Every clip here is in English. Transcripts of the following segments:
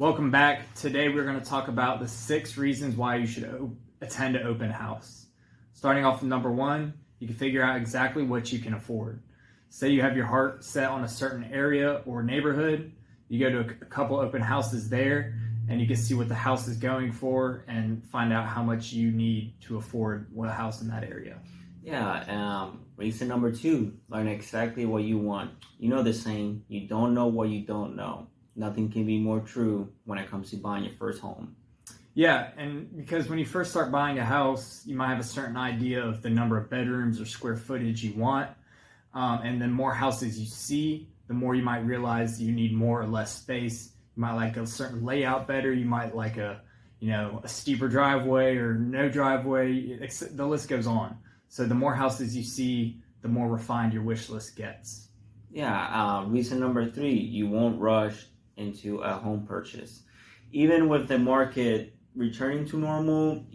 Welcome back. Today we're going to talk about the 6 reasons why you should attend an open house. Starting off with number 1, you can figure out exactly what you can afford. Say you have your heart set on a certain area or neighborhood, you go to a couple open houses there and you can see what the house is going for and find out how much you need to afford a house in that area. Yeah, reason number 2, learn exactly what you want. You know the saying, you don't know what you don't know. Nothing can be more true when it comes to buying your first home. Yeah, and because when you first start buying a house, you might have a certain idea of the number of bedrooms or square footage you want. And the more houses you see, the more you might realize you need more or less space. You might like a certain layout better. You might like a steeper driveway or no driveway. The list goes on. So the more houses you see, the more refined your wish list gets. Yeah, reason number 3, you won't rush into a home purchase. Even with the market returning to normal,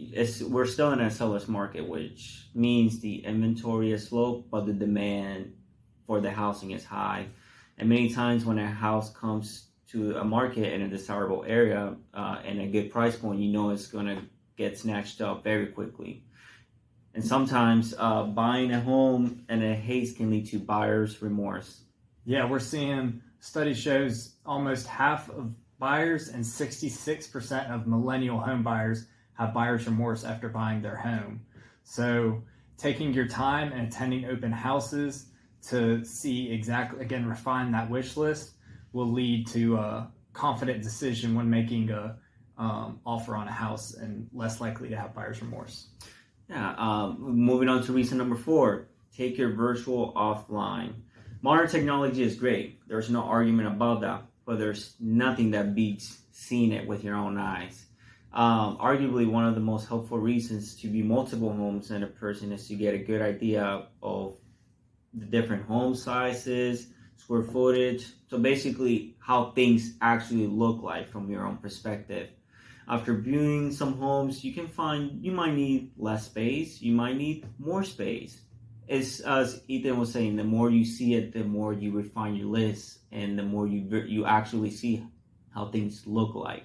we're still in a seller's market, which means the inventory is low, but the demand for the housing is high. And many times when a house comes to a market in a desirable area and a good price point, you know it's going to get snatched up very quickly. And sometimes buying a home in a haste can lead to buyer's remorse. Yeah, we're seeing study shows almost half of buyers and 66% of millennial home buyers have buyer's remorse after buying their home. So taking your time and attending open houses to see exactly, again, refine that wish list will lead to a confident decision when making a offer on a house and less likely to have buyer's remorse. Yeah, moving on to reason number 4, take your virtual offline. Modern technology is great. There's no argument about that, but there's nothing that beats seeing it with your own eyes. Arguably, one of the most helpful reasons to view multiple homes in a person is to get a good idea of the different home sizes, square footage, so basically how things actually look like from your own perspective. After viewing some homes, you can find you might need less space, you might need more space. It's, as Ethan was saying, the more you see it, the more you refine your list, and the more you actually see how things look like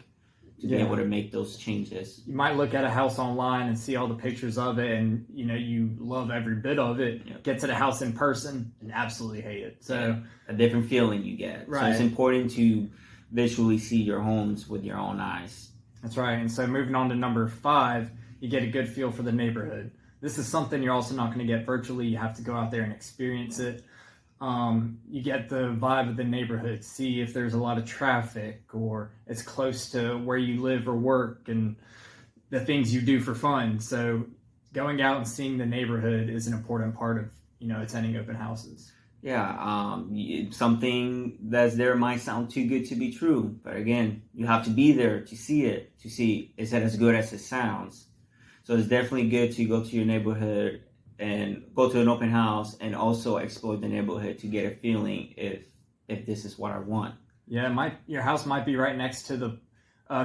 to be able to make those changes. You might look at a house online and see all the pictures of it, and you love every bit of it. Yep. Get to the house in person and absolutely hate it. So a different feeling you get. Right. So it's important to visually see your homes with your own eyes. That's right. And so moving on to number 5, you get a good feel for the neighborhood. This is something you're also not going to get virtually. You have to go out there and experience it. You get the vibe of the neighborhood, see if there's a lot of traffic or it's close to where you live or work and the things you do for fun. So going out and seeing the neighborhood is an important part of, attending open houses. Yeah, something that's there might sound too good to be true. But again, you have to be there to see it, to see is it as good as it sounds. So it's definitely good to go to your neighborhood and go to an open house and also explore the neighborhood to get a feeling if this is what I want. Yeah, your house might be right next to the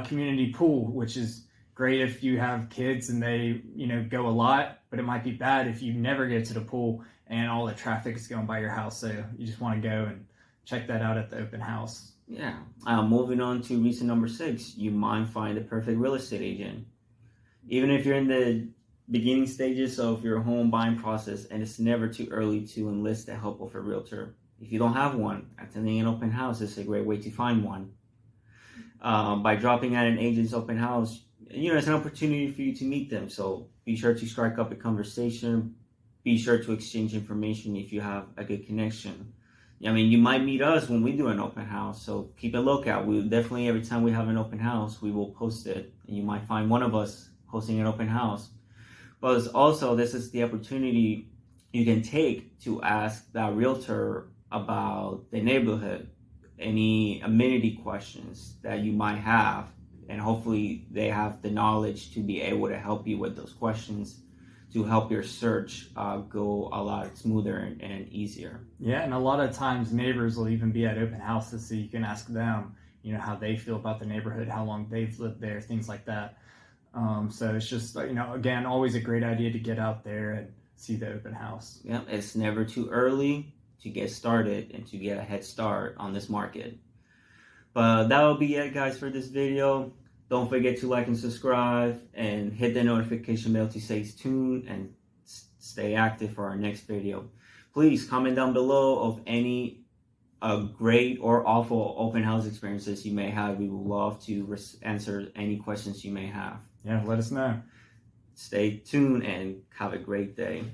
community pool, which is great if you have kids and they go a lot, but it might be bad if you never get to the pool and all the traffic is going by your house. So you just want to go and check that out at the open house. Yeah. Moving on to reason number 6, you might find the perfect real estate agent. Even if you're in the beginning stages of your home buying process, and it's never too early to enlist the help of a realtor. If you don't have one, attending an open house is a great way to find one. By dropping at an agent's open house, it's an opportunity for you to meet them. So be sure to strike up a conversation. Be sure to exchange information if you have a good connection. I mean, you might meet us when we do an open house, so keep a lookout. We definitely, every time we have an open house, we will post it, and you might find one of us hosting an open house. But also, this is the opportunity you can take to ask that realtor about the neighborhood, any amenity questions that you might have, and hopefully they have the knowledge to be able to help you with those questions to help your search go a lot smoother and easier. Yeah, and a lot of times neighbors will even be at open houses, so you can ask them, how they feel about the neighborhood, how long they've lived there, things like that. So it's just, again, always a great idea to get out there and see the open house. Yeah, it's never too early to get started and to get a head start on this market. But that will be it, guys, for this video. Don't forget to like and subscribe and hit the notification bell to stay tuned and stay active for our next video. Please comment down below of any great or awful open house experiences you may have. We would love to answer any questions you may have. Yeah, let us know. Stay tuned and have a great day.